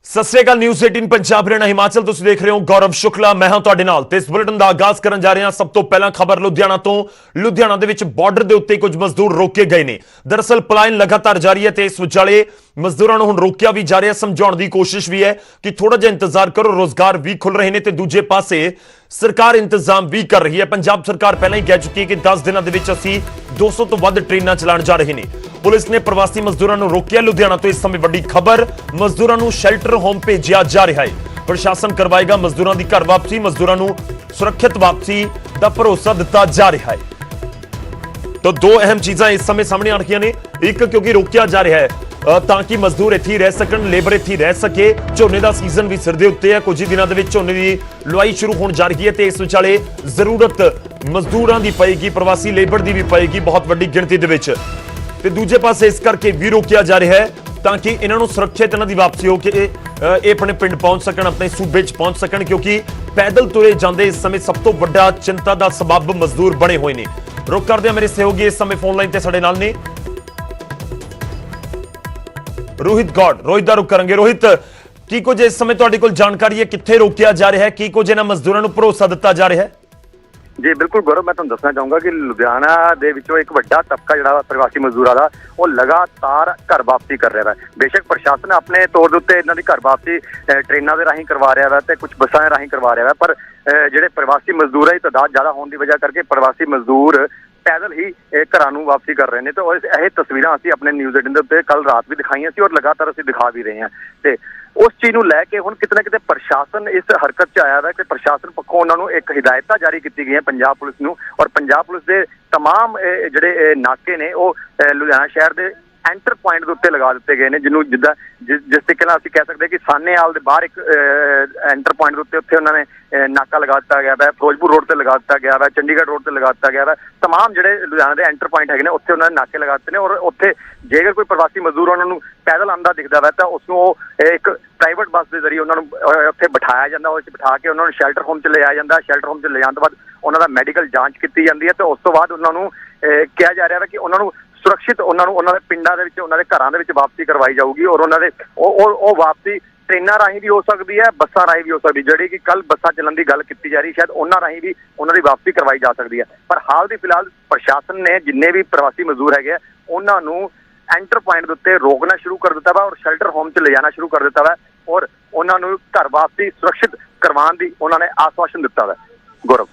ਸਤਿ ਸ਼੍ਰੀ ਅਕਾਲ। ਨਿਊਜ਼ 18 ਪੰਜਾਬ ਹਰਿਆਣਾ ਹਿਮਾਚਲ ਤੁਸੀਂ ਦੇਖ ਰਹੇ ਹੋ। ਗੌਰਵ ਸ਼ੁਕਲਾ ਮੈਂ ਹਾਂ ਤੁਹਾਡੇ ਨਾਲ ਤੇ ਇਸ ਬੁਲੇਟਿਨ ਦਾ ਆਗਾਜ਼ ਕਰਨ ਜਾ ਰਹੇ ਹਾਂ। ਸਭ ਤੋਂ ਪਹਿਲਾਂ ਖਬਰ ਲੁਧਿਆਣਾ ਤੋਂ। ਲੁਧਿਆਣਾ ਦੇ ਵਿੱਚ ਬਾਰਡਰ ਦੇ ਉੱਤੇ ਕੁਝ ਮਜ਼ਦੂਰ ਰੋਕੇ ਗਏ ਨੇ। ਦਰਅਸਲ ਪਲਾਇਨ ਲਗਾਤਾਰ ਜਾਰੀ ਹੈ ਤੇ ਇਸ ਵਿਚਾਲੇ ਮਜ਼ਦੂਰਾਂ ਨੂੰ ਹੁਣ ਰੋਕਿਆ ਵੀ ਜਾ ਰਿਹਾ। ਸਮਝਾਉਣ ਦੀ ਕੋਸ਼ਿਸ਼ ਵੀ ਹੈ ਕਿ ਥੋੜਾ ਜਿਹਾ ਇੰਤਜ਼ਾਰ ਕਰੋ, ਰੋਜ਼ਗਾਰ ਵੀ ਖੁੱਲ ਰਹੇ ਨੇ ਤੇ ਦੂਜੇ ਪਾਸੇ ਸਰਕਾਰ ਇੰਤਜ਼ਾਮ ਵੀ ਕਰ ਰਹੀ ਹੈ। ਪੰਜਾਬ ਸਰਕਾਰ ਪਹਿਲਾਂ ਹੀ ਕਹਿ ਚੁੱਕੀ ਹੈ ਕਿ 10 ਦਿਨਾਂ ਦੇ ਵਿੱਚ ਅਸੀਂ 200 ਤੋਂ ਵੱਧ ਟ੍ਰੇਨਾਂ ਚਲਾਉਣ ਜਾ ਰਹੇ ਨੇ। ਪੁਲਿਸ ਨੇ ਪ੍ਰਵਾਸੀ ਮਜ਼ਦੂਰਾਂ ਨੂੰ ਰੋਕਿਆ। ਲੁਧਿਆਣਾ ਤੋਂ ਇਸ ਸਮੇਂ ਵੱਡੀ ਖਬਰ, ਮਜ਼ਦੂਰਾਂ ਨੂੰ ਸ਼ੈਲਟਰ ਹੋਮ ਭੇਜਿਆ ਜਾ ਰਿਹਾ ਹੈ। ਪ੍ਰਸ਼ਾਸਨ ਕਰਵਾਏਗਾ ਮਜ਼ਦੂਰਾਂ ਦੀ ਘਰ ਵਾਪਸੀ। ਮਜ਼ਦੂਰਾਂ ਨੂੰ ਸੁਰੱਖਿਅਤ ਵਾਪਸੀ ਦਾ ਭਰੋਸਾ ਦਿੱਤਾ ਜਾ ਰਿਹਾ ਹੈ। तो दो अहम चीज़ां इस समय सामने आ रही ने। एक क्योंकि रोकिया जा रहा है ताकि मजदूर इत्थे रह सकन, लेबर इत्थे रह सके। झोने का सीजन भी सिर दे उत्ते है। कुछ ही दिनों के विच झोने की लुआई शुरू होने जा रही है तो इस विचाले जरूरत मजदूरों की पएगी, प्रवासी लेबर की भी पएगी बहुत वड्डी गिणती दे विच। ते दूजे पासे इस करके भी रोकिया जा रहा है ताकि इन्हों सुरक्षित इन्हों की वापसी हो के ये अपने पिंड पहुंच सकन, अपने सूबे च पहुंच सकन। क्योंकि पैदल तुरे जाते इस समय सब तो वड्डा चिंता का सबब मजदूर बने हुए हैं। रुक करते हैं मेरे सहयोगी इस समय फोन लाइन ते साडे नाल ने रोहित गौड़। रोहित दा रुख करेंगे। रोहित, की कुछ इस समय तुहाडे कोल जानकारी है कित्थे रोकिया जा रहा है, की कुछ इन्हां मजदूरां नूं भरोसा दिता जा रहा है? जी बिल्कुल गौरव, मैं तुहानूं दसना चाहूँगा कि लुधियाना दे विचों एक वड्डा तबका जिहड़ा प्रवासी मजदूरां दा वो लगातार घर वापसी कर रहा है। बेशक प्रशासन अपने तौर दे उत्ते इन्हां दी घर वापसी ट्रेनां दे राहीं करवा रहा है ते कुछ बसां दे राहीं करवा रहा है, पर ਜਿਹੜੇ प्रवासी मजदूर की तादाद ज़्यादा होने की वजह करके प्रवासी मजदूर पैदल ही घरां नूं वापसी कर रहे हैं। तो यह तस्वीरां असीं अपने न्यूज़ 18 दे उत्ते कल रात भी दिखाईयां सी और लगातार असीं दिखा भी रहे हैं। ते उस चीज़ नूं लैके हुण किते ना किते प्रशासन इस हरकत च आया है कि प्रशासन पक्षों उन्हां नूं एक हिदायतां जारी कीती गई पंजाब पुलिस नूं, और पंजाब पुलिस दे तमाम जिहड़े नाके ने वो लुधियाना शहर दे एंटर पॉइंट के उत्ते लगा दिते गए हैं, जिन्हों जिद्दां जिस तरीके नाल असीं कह सकते हैं कि सानेआल दे बाहर एक एंटर पॉइंट के उत्ते उत्थे उन्होंने नाका लगा दिता गया है, फिरोजपुर रोड से लगा दिता गया है, चंडीगढ़ रोड से लगा दिता गया है। तमाम जिहड़े लुधियाना के एंटर पॉइंट है उत्थे उन्होंने नाके लगा दिते हैं और उत्थे जेकर कोई प्रवासी मजदूर उन्होंने पैदल आंदा दिखता है तो उसनूं एक प्राइवेट बस के जरिए उन्होंने उत्थे बिठाया जाता, उस बिठा के उन्होंने शैल्टर होम च ले आया जाता। शैल्टर होम च ले जाने तो बाद उन्हों का मैडिकल जांच की जाती है तो उस तो बाद उन्होंने कहा जा रहा है कि उन्होंने सुरक्षित उन्होंने पिंडा दे विच उन्होंने घरां दे विच वापसी करवाई जाऊगी और उन्होंने वापसी ट्रेनां राहीं भी हो सकती है, बसां राहीं भी हो सकती है। जिहड़ी कि कल बसां चलण की गल की जा रही, शायद उन्हां राहीं भी उन्होंने वापसी करवाई जा सकती है। पर हाल दी फिलहाल प्रशासन ने जिन्ने भी प्रवासी मजदूर है उन्हां नूं एंटर पॉइंट के उत्ते रोकना शुरू कर दिता वा और शैल्टर होम च ले जाना शुरू कर दिता वा और उन्हां नूं घर वापसी सुरक्षित करवाउण दी उन्होंने आश्वासन दिता वा। गौरव,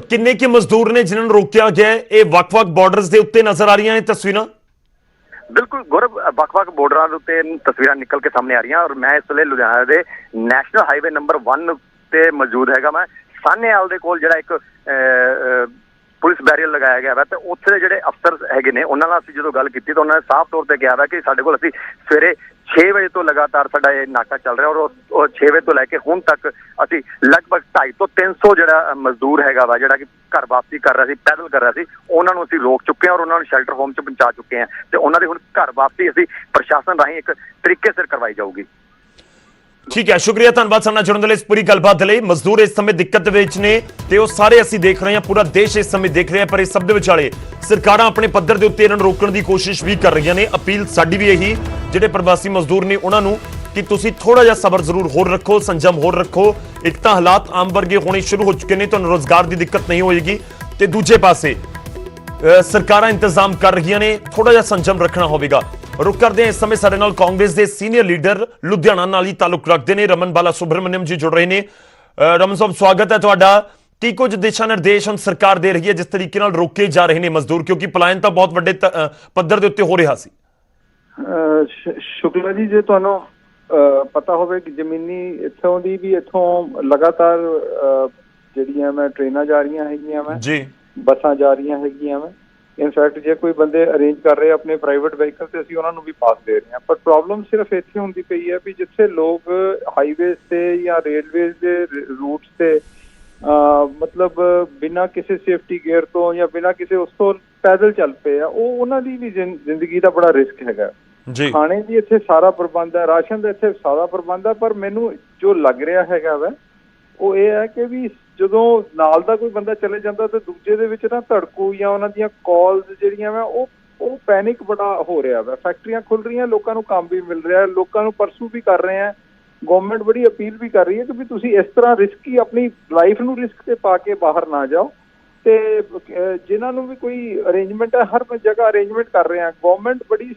किन्ने के मजदूर ने जिन्होंने रोकिया गया है? ये वक-वक बॉर्डर्स के उत्ते नजर आ रही हैं तस्वीरां? बिल्कुल गौरव, वक-वक बॉर्डर के उत्ते तस्वीरां निकल के सामने आ रही हैं और मैं इस वेले लुधियाना के नैशनल हाईवे नंबर 1 ते मौजूद हैगा। मैं सानेआल दे कोल जिहड़ा एक पुलिस बैरियर लगाया गया है तो उत्थे जिहड़े अफसर हैगे ने उन्हां नाल असीं जदों गल कीती तो उन्होंने साफ तौर पर कहा है कि साडे कोल असीं सवेरे 6 बजे तो लगातार साडा ये नाका चल रहा है और 6 बजे तो लैके हुण तक असीं लगभग 250 तो 300 जिहड़ा मजदूर हैगा वा जिहड़ा कि घर वापसी कर रहा सी, पैदल कर रहा सी, उन्हां नूं असीं रोक चुके हैं और उन्हां नूं शैल्टर होम च पहुंचा चुके हैं ते उन्हां दी हुण घर वापसी असीं प्रशासन राहीं एक तरीके सिर करवाई जाऊगी। ठीक है, शुक्रिया, धन्यवाद साडे नाल जुड़न दे लई। इस पूरी गलबात लई मजदूर इस समय दिक्कत विच ने ते वो सारे असीं देख रहे हैं, पूरा देश इस समय देख रहा है, पर इस सब दे विचाले सरकारां अपने पद्धर दे उत्ते इन्हां नूं रोकण दी कोशिश भी कर रही ने। अपील साडी भी यही जिहड़े प्रवासी मजदूर ने उन्हां नूं कि तुसीं थोड़ा जिहा सबर जरूर होर रखो, संजम होर रखो। एक तां हालात आम वर्गे होने शुरू हो चुके ने, तुहानूं रोजगार की दिक्कत नहीं होएगी ते दूजे पासे सरकारां इंतजाम कर रही ने, थोड़ा जिहा संजम रखना होवेगा। रुक करते हैं इस समय साडे नाल कांग्रेस के सीनियर लीडर लुधियाना नाल ही ताल्लुक रखते हैं रमन बाला सुब्रमण्यम जी जुड़ रहे हैं। रमन साहब, स्वागत है तुहाडा। की कुछ दिशा निर्देश हम सरकार दे रही है जिस तरीके नाल रोके जा रहे हैं मजदूर, क्योंकि पलायन तो बहुत वड्डे पद्धर दे उत्ते हो रहा सी? शुक्ला जी, जे तुहानूं पता होवे कि जमीनी इत्थों दी भी इत्थों लगातार जिहड़ियां मैं ट्रेनां जा रही हैगियां मैं जी, बसां जा रही हैगियां मैं। इनफैक्ट जे कोई बंदे अरेंज कर रहे अपने प्राइवेट व्हीकल से असीं उन्हां नूं भी पास दे रहे हैं। पर प्रॉब्लम सिर्फ इत्थे हुंदी पई है भी जिथे लोग हाईवेज से या रेलवेज के रूट्स से मतलब बिना किसी सेफ्टी गेयर तो या बिना किसी उस तो पैदल चल पे आ, उन्हां दी भी जिंदगी का बड़ा रिस्क हैगा। खाने की इत्थे सारा प्रबंध है, राशन का इत्थे सारा प्रबंध है, पर मैनू जो लग रहा हैगा वै ਉਹ ਇਹ ਹੈ कि भी ਜਦੋਂ ਨਾਲ ਦਾ ਕੋਈ ਬੰਦਾ ਚਲੇ ਜਾਂਦਾ ਤੇ ਦੂਜੇ ਦੇ ਵਿੱਚ ਨਾ ਧੜਕੂ ਜਾਂ ਉਹਨਾਂ ਦੀਆਂ ਕਾਲਸ ਜਿਹੜੀਆਂ ਵਾ ਉਹ ਪੈਨਿਕ ਬੜਾ ਹੋ ਰਿਹਾ ਵਾ। ਫੈਕਟਰੀਆਂ ਖੁੱਲ ਰਹੀਆਂ, ਲੋਕਾਂ ਨੂੰ ਕੰਮ ਵੀ ਮਿਲ ਰਿਹਾ, ਲੋਕਾਂ ਨੂੰ ਪਰਸੂ ਵੀ ਕਰ ਰਹੇ ਆ ਗਵਰਨਮੈਂਟ ਬੜੀ ਅਪੀਲ ਵੀ ਕਰ ਰਹੀ ਹੈ ਕਿ ਵੀ ਤੁਸੀਂ ਇਸ ਤਰ੍ਹਾਂ ਰਿਸਕੀ ਆਪਣੀ ਲਾਈਫ ਨੂੰ ਰਿਸਕ ਤੇ ਪਾ ਕੇ ਬਾਹਰ ਨਾ ਜਾਓ। ਤੇ ਜਿਨ੍ਹਾਂ ਨੂੰ ਵੀ ਕੋਈ ਅਰੇਂਜਮੈਂਟ ਹੈ, ਹਰ ਜਗ੍ਹਾ ਅਰੇਂਜਮੈਂਟ ਕਰ ਰਹੇ ਆ। ਗਵਰਨਮੈਂਟ ਬੜੀ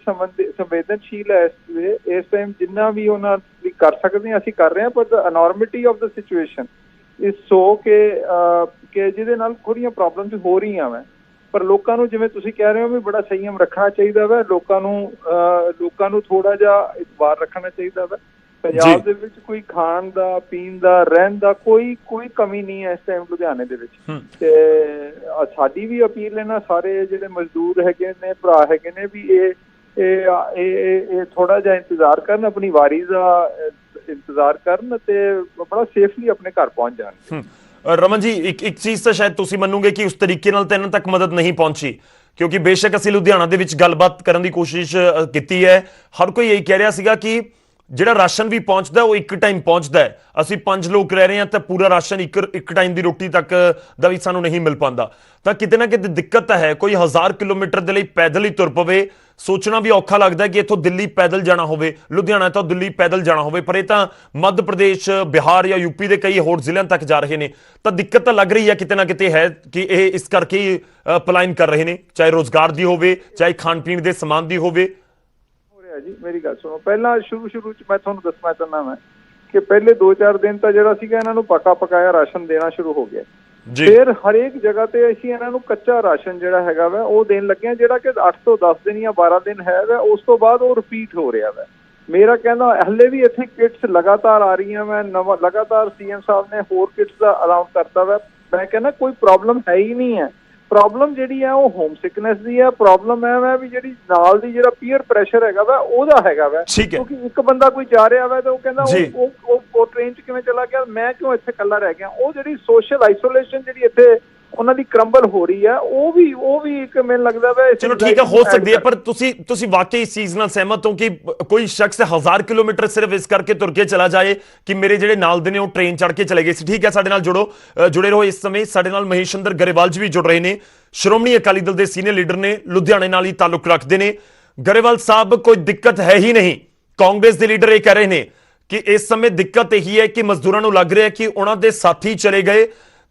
ਸੰਵੇਦਨਸ਼ੀਲ ਹੈ ਇਸ ਟਾਈਮ, ਜਿੰਨਾ ਵੀ ਉਹਨਾਂ ਦੀ ਕਰ ਸਕਦੇ ਹਾਂ ਅਸੀਂ ਕਰ ਰਹੇ ਹਾਂ। ਪਰ ਦ ਅਨੋਰਮਿਟੀ ਆਫ ਦ ਸਿਚੁਏਸ਼ਨ ਇਸ ਸੋ ਕਿ ਜਿਹਦੇ ਨਾਲ ਥੋੜ੍ਹੀਆਂ ਪ੍ਰੋਬਲਮਸ ਹੋ ਰਹੀਆਂ ਵਾ। ਪਰ ਲੋਕਾਂ ਨੂੰ, ਜਿਵੇਂ ਤੁਸੀਂ ਕਹਿ ਰਹੇ ਹੋ, ਵੀ ਬੜਾ ਸੰਯਮ ਰੱਖਣਾ ਚਾਹੀਦਾ ਵਾ। ਲੋਕਾਂ ਨੂੰ ਥੋੜਾ ਜਿਹਾ ਇਤਬਾਰ ਰੱਖਣਾ ਚਾਹੀਦਾ ਵਾ। ਪੰਜਾਬ ਦੇ ਵਿੱਚ ਕੋਈ ਖਾਣ ਦਾ, ਪੀਣ ਦਾ, ਰਹਿਣ ਦਾ ਕੋਈ ਕਮੀ ਨਹੀਂ ਹੈ ਇਸ ਟਾਈਮ ਲੁਧਿਆਣੇ ਦੇ ਵਿੱਚ। ਤੇ ਸਾਡੀ ਵੀ ਅਪੀਲ ਹੈ ਨਾ, ਸਾਰੇ ਜਿਹੜੇ ਮਜ਼ਦੂਰ ਹੈਗੇ ਨੇ, ਭਰਾ ਹੈਗੇ ਨੇ, ਵੀ ਇਹ ਥੋੜਾ ਜਿਹਾ ਇੰਤਜ਼ਾਰ ਕਰਨ, ਆਪਣੀ ਵਾਰੀ ਦਾ ਇੰਤਜ਼ਾਰ ਕਰਨ ਤੇ ਬੜਾ ਸੇਫਲੀ ਆਪਣੇ ਘਰ ਪਹੁੰਚ ਜਾਣ। ਰਮਨ ਜੀ, ਇੱਕ ਚੀਜ਼ ਤਾਂ ਸ਼ਾਇਦ ਤੁਸੀਂ ਮੰਨੋਗੇ ਕਿ ਉਸ ਤਰੀਕੇ ਨਾਲ ਤਾਂ ਇਹਨਾਂ ਤੱਕ ਮਦਦ ਨਹੀਂ ਪਹੁੰਚੀ, ਕਿਉਂਕਿ ਬੇਸ਼ੱਕ ਅਸੀਂ ਲੁਧਿਆਣਾ ਦੇ ਵਿੱਚ ਗੱਲਬਾਤ ਕਰਨ ਦੀ ਕੋਸ਼ਿਸ਼ ਕੀਤੀ ਹੈ। ਹਰ ਕੋਈ ਇਹੀ ਕਹਿ ਰਿਹਾ ਸੀਗਾ ਕਿ ਜਿਹੜਾ ਰਾਸ਼ਨ ਵੀ ਪਹੁੰਚਦਾ ਉਹ ਇੱਕ ਟਾਈਮ ਪਹੁੰਚਦਾ ਹੈ। ਅਸੀਂ 5 ਲੋਕ ਰਹਿ ਰਹੇ ਹਾਂ ਤਾਂ ਪੂਰਾ ਰਾਸ਼ਨ ਇੱਕ ਟਾਈਮ ਦੀ ਰੋਟੀ ਤੱਕ ਦਾ ਵੀ ਸਾਨੂੰ ਨਹੀਂ ਮਿਲ ਪਾਉਂਦਾ। ਤਾਂ ਕਿਤੇ ਨਾ ਕਿਤੇ ਦਿੱਕਤ ਤਾਂ ਹੈ। ਕੋਈ 1000 ਕਿਲੋਮੀਟਰ ਦੇ ਲਈ ਪੈਦਲ ਹੀ ਤੁਰ ਪਵੇ, ਸੋਚਣਾ ਵੀ ਔਖਾ ਲੱਗਦਾ ਕਿ ਇੱਥੋਂ ਦਿੱਲੀ ਪੈਦਲ ਜਾਣਾ ਹੋਵੇ, ਲੁਧਿਆਣਾ ਤੋਂ ਦਿੱਲੀ ਪੈਦਲ ਜਾਣਾ ਹੋਵੇ। ਪਰ ਇਹ ਤਾਂ ਮੱਧ ਪ੍ਰਦੇਸ਼, ਬਿਹਾਰ ਜਾਂ ਯੂਪੀ ਦੇ ਕਈ ਹੋਰ ਜ਼ਿਲ੍ਹਿਆਂ ਤੱਕ ਜਾ ਰਹੇ ਨੇ। ਤਾਂ ਦਿੱਕਤ ਤਾਂ ਲੱਗ ਰਹੀ ਹੈ ਕਿਤੇ ਨਾ ਕਿਤੇ ਹੈ ਕਿ ਇਹ ਇਸ ਕਰਕੇ ਹੀ ਪਲਾਇਨ ਕਰ ਰਹੇ ਨੇ, ਚਾਹੇ ਰੋਜ਼ਗਾਰ ਦੀ ਹੋਵੇ, ਚਾਹੇ ਖਾਣ ਪੀਣ ਦੇ ਸਮਾਨ ਦੀ ਹੋਵੇ। ਜੀ ਮੇਰੀ ਗੱਲ ਸੁਣੋ, ਪਹਿਲਾਂ ਸ਼ੁਰੂ ਚ ਮੈਂ ਤੁਹਾਨੂੰ ਦੱਸਣਾ ਚਾਹੁੰਦਾ ਮੈਂ ਕਿ ਪਹਿਲੇ 2-4 ਦਿਨ ਤਾਂ ਜਿਹੜਾ ਸੀਗਾ ਇਹਨਾਂ ਨੂੰ ਪੱਕਾ ਪਕਾਇਆ ਰਾਸ਼ਨ ਦੇਣਾ ਸ਼ੁਰੂ ਹੋ ਗਿਆ। ਫਿਰ ਹਰੇਕ ਜਗ੍ਹਾ ਤੇ ਅਸੀਂ ਇਹਨਾਂ ਨੂੰ ਕੱਚਾ ਰਾਸ਼ਨ ਜਿਹੜਾ ਹੈਗਾ ਵਾ ਉਹ ਦੇਣ ਲੱਗੇ ਹਾਂ, ਜਿਹੜਾ ਕਿ 8 ਤੋਂ 10 ਦਿਨ ਜਾਂ 12 ਦਿਨ ਹੈ ਵਾ। ਉਸ ਤੋਂ ਬਾਅਦ ਉਹ ਰਿਪੀਟ ਹੋ ਰਿਹਾ ਵਾ। ਮੇਰਾ ਕਹਿੰਦਾ ਹਲੇ ਵੀ ਇੱਥੇ ਕਿਟਸ ਲਗਾਤਾਰ ਆ ਰਹੀਆਂ ਵਾ। ਲਗਾਤਾਰ ਸੀਐਮ ਸਾਹਿਬ ਨੇ ਹੋਰ ਕਿਟਸ ਦਾ ਅਲਾਉ ਕਰਤਾ ਵਾ। ਮੈਂ ਕਹਿੰਦਾ ਕੋਈ ਪ੍ਰੋਬਲਮ ਹੈ ਹੀ ਨਹੀਂ ਹੈ। ਪ੍ਰੋਬਲਮ ਜਿਹੜੀ ਹੈ ਉਹ ਹੋਮ ਸਿਕਨੈਸ ਦੀ ਹੈ। ਪ੍ਰੋਬਲਮ ਇਹ ਵਾ ਵੀ ਜਿਹੜੀ ਨਾਲ ਦੀ ਜਿਹੜਾ ਪੀਅਰ ਪ੍ਰੈਸ਼ਰ ਹੈਗਾ ਵਾ ਉਹਦਾ ਹੈਗਾ ਵਾ। ਕਿਉਂਕਿ ਇੱਕ ਬੰਦਾ ਕੋਈ ਜਾ ਰਿਹਾ ਵਾ ਤੇ ਉਹ ਕਹਿੰਦਾ ਉਹ ਟ੍ਰੇਨ 'ਚ ਕਿਵੇਂ ਚਲਾ ਗਿਆ, ਮੈਂ ਕਿਉਂ ਇੱਥੇ ਇਕੱਲਾ ਰਹਿ ਗਿਆ। ਉਹ ਜਿਹੜੀ ਸੋਸ਼ਲ ਆਈਸੋਲੇਸ਼ਨ ਜਿਹੜੀ ਇੱਥੇ ਉਹਨਾਂ ਦੀ ਕਰੰਬਲ ਹੋ ਰਹੀ ਹੈ, ਉਹ ਵੀ ਇੱਕ ਮੈਨੂੰ ਲੱਗਦਾ ਵਾ। ਚਲੋ ਠੀਕ ਹੈ, ਹੋ ਸਕਦੀ ਹੈ, ਪਰ ਤੁਸੀਂ ਵਾਕਈ ਇਸ ਚੀਜ਼ ਨਾਲ ਸਹਿਮਤ ਹੋ ਕਿ ਕੋਈ ਸ਼ਖਸ 1000 ਕਿਲੋਮੀਟਰ ਸਿਰਫ ਇਸ ਕਰਕੇ ਤੁਰ ਕੇ ਚਲਾ ਜਾਏ ਕਿ ਮੇਰੇ ਜਿਹੜੇ ਨਾਲ ਦੇ ਨੇ ਉਹ ਟ੍ਰੇਨ ਚੜ੍ਹ ਕੇ ਚਲੇ ਗਏ ਸੀ। ਠੀਕ ਹੈ, ਸਾਡੇ ਨਾਲ ਜੁੜੇ ਰਹੋ। ਇਸ ਸਮੇਂ ਸਾਡੇ ਨਾਲ ਮਹੇਸ਼ਿੰਦਰ ਗਰੇਵਾਲ ਜੀ ਵੀ ਜੁੜ ਰਹੇ ਨੇ, ਸ਼੍ਰੋਮਣੀ ਅਕਾਲੀ ਦਲ ਦੇ ਸੀਨੀਅਰ ਲੀਡਰ ਨੇ, ਲੁਧਿਆਣੇ ਨਾਲ ਹੀ ਤਾਲੁਕ ਰੱਖਦੇ ਨੇ। ਗਰੇਵਾਲ ਸਾਹਿਬ, ਕੋਈ ਦਿੱਕਤ ਹੈ ਹੀ ਨਹੀਂ। ਕਾਂਗਰਸ ਦੇ ਲੀਡਰ ਇਹ ਕਹਿ ਰਹੇ ਨੇ ਕਿ ਇਸ ਸਮੇਂ ਦਿੱਕਤ ਇਹੀ ਹੈ ਕਿ ਮਜ਼ਦੂਰਾਂ ਨੂੰ ਲੱਗ ਰਿਹਾ ਕਿ ਉਹਨਾਂ ਦੇ ਸਾਥੀ ਚਲੇ ਗਏ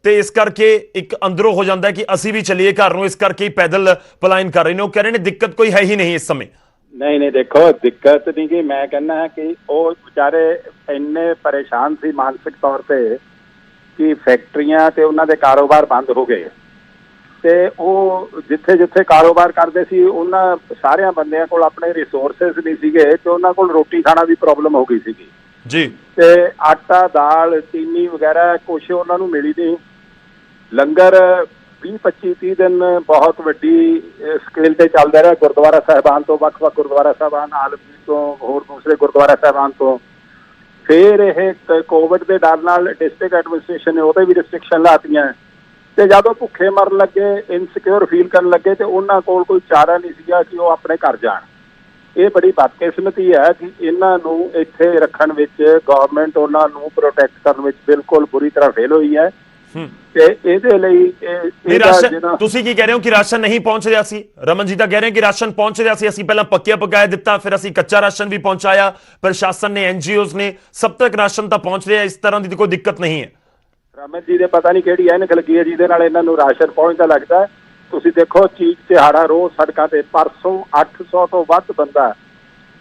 ਤੇ ਇਸ ਕਰਕੇ ਇੱਕ ਅੰਦਰੋਂ ਹੋ ਜਾਂਦਾ ਕਿ ਅਸੀਂ ਵੀ ਚਲੀਏ ਘਰ ਨੂੰ, ਇਸ ਕਰਕੇ ਹੀ ਪੈਦਲ ਪਲਾਇਨ ਕਰ ਰਹੇ ਨੇ। ਉਹ ਕਹਿ ਰਹੇ ਨੇ ਦਿੱਕਤ ਕੋਈ ਹੈ ਹੀ ਨਹੀਂ ਇਸ ਸਮੇਂ। ਨਹੀਂ ਦੇਖੋ, ਦਿੱਕਤ ਨਹੀਂ ਕਿ ਮੈਂ ਕਹਿੰਦਾ ਹਾਂ ਕਿ ਉਹ ਵਿਚਾਰੇ ਇੰਨੇ ਪਰੇਸ਼ਾਨ ਸੀ ਮਾਨਸਿਕ ਤੌਰ ਤੇ ਕਿ ਫੈਕਟਰੀਆਂ ਤੇ ਉਹਨਾਂ ਦੇ ਕਾਰੋਬਾਰ ਬੰਦ ਹੋ ਗਏ ਤੇ ਉਹ ਜਿੱਥੇ ਕਾਰੋਬਾਰ ਕਰਦੇ ਸੀ ਉਹਨਾਂ ਸਾਰਿਆਂ ਬੰਦਿਆਂ ਕੋਲ ਆਪਣੇ ਰਿਸੋਰਸਿਸ ਨਹੀਂ ਸੀਗੇ ਤੇ ਉਹਨਾਂ ਕੋਲ ਰੋਟੀ ਖਾਣਾ ਦੀ ਪ੍ਰੋਬਲਮ ਹੋ ਗਈ ਸੀਗੀ ਜੀ। ਤੇ ਆਟਾ, ਦਾਲ, ਚੀਨੀ ਵਗੈਰਾ ਕੁਛ ਉਹਨਾਂ ਨੂੰ ਮਿਲੀ ਨਹੀਂ। ਲੰਗਰ 20-25-30 ਦਿਨ ਬਹੁਤ ਵੱਡੀ ਸਕੇਲ ਤੇ ਚੱਲਦਾ ਰਿਹਾ ਗੁਰਦੁਆਰਾ ਸਾਹਿਬਾਨ ਤੋਂ, ਵੱਖ-ਵੱਖ ਗੁਰਦੁਆਰਾ ਸਾਹਿਬਾਨ, ਆਲਮਗੀਰ ਤੋਂ, ਹੋਰ ਦੂਸਰੇ ਗੁਰਦੁਆਰਾ ਸਾਹਿਬਾਨ ਤੋਂ। ਫਿਰ ਇਹ ਕੋਵਿਡ ਦੇ ਡਰ ਨਾਲ ਡਿਸਟ੍ਰਿਕਟ ਐਡਮਿਨਿਸਟ੍ਰੇਸ਼ਨ ਨੇ ਉਹਦੇ ਵੀ ਰਿਸਟ੍ਰਿਕਸ਼ਨ ਲਾਤੀਆਂ ਤੇ ਜਦੋਂ ਭੁੱਖੇ ਮਰਨ ਲੱਗੇ, ਇਨਸਿਕਿਉਰ ਫੀਲ ਕਰਨ ਲੱਗੇ ਤੇ ਉਹਨਾਂ ਕੋਲ ਕੋਈ ਚਾਰਾ ਨਹੀਂ ਸੀਗਾ ਕਿ ਉਹ ਆਪਣੇ ਘਰ ਜਾਣ। ਇਹ ਬੜੀ ਬਦਕਿਸਮਤੀ ਹੈ ਕਿ ਇਹਨਾਂ ਨੂੰ ਇੱਥੇ ਰੱਖਣ ਵਿੱਚ ਗਵਰਨਮੈਂਟ ਉਹਨਾਂ ਨੂੰ ਪ੍ਰੋਟੈਕਟ ਕਰਨ ਵਿੱਚ ਬਿਲਕੁਲ ਬੁਰੀ ਤਰ੍ਹਾਂ ਫੇਲ ਹੋਈ ਹੈ। ਤੇ ਇਹਦੇ ਲਈ ਤੁਸੀਂ ਕੀ ਕਹਿ ਰਹੇ ਹੋ ਕਿ ਰਾਸ਼ਨ ਨਹੀਂ ਪਹੁੰਚ ਰਿਹਾ ਸੀ? ਰਮਨ ਜੀ ਤਾਂ ਕਹਿ ਰਹੇ ਕਿ ਰਾਸ਼ਨ ਪਹੁੰਚ ਰਿਹਾ ਸੀ, ਅਸੀਂ ਪਹਿਲਾਂ ਪੱਕਿਆ ਪਕਾਇਆ ਦਿੱਤਾ, ਫਿਰ ਅਸੀਂ ਕੱਚਾ ਰਾਸ਼ਨ ਵੀ ਪਹੁੰਚਾਇਆ, ਪ੍ਰਸ਼ਾਸਨ ਨੇ, NGOs ਨੇ, ਸਭ ਤੱਕ ਰਾਸ਼ਨ ਤਾਂ ਪਹੁੰਚ ਰਿਹਾ। ਇਸ ਤਰ੍ਹਾਂ ਦੀ ਕੋਈ ਦਿੱਕਤ ਨਹੀਂ ਹੈ। ਰਮਨ ਜੀ ਦੇ ਪਤਾ ਨਹੀਂ ਕਿਹੜੀ ਐਨਕ ਲੱਗੀ ਹੈ ਜਿਹਦੇ ਨਾਲ ਇਹਨਾਂ ਨੂੰ ਰਾਸ਼ਨ ਪਹੁੰਚਦਾ ਲੱਗਦਾ। ਤੁਸੀਂ ਦੇਖੋ ਚੀਕ ਤਿਹਾੜਾ ਰੋਜ਼ ਸੜਕਾਂ ਤੇ, ਪਰਸੋਂ 800 ਤੋਂ ਵੱਧ ਬੰਦਾ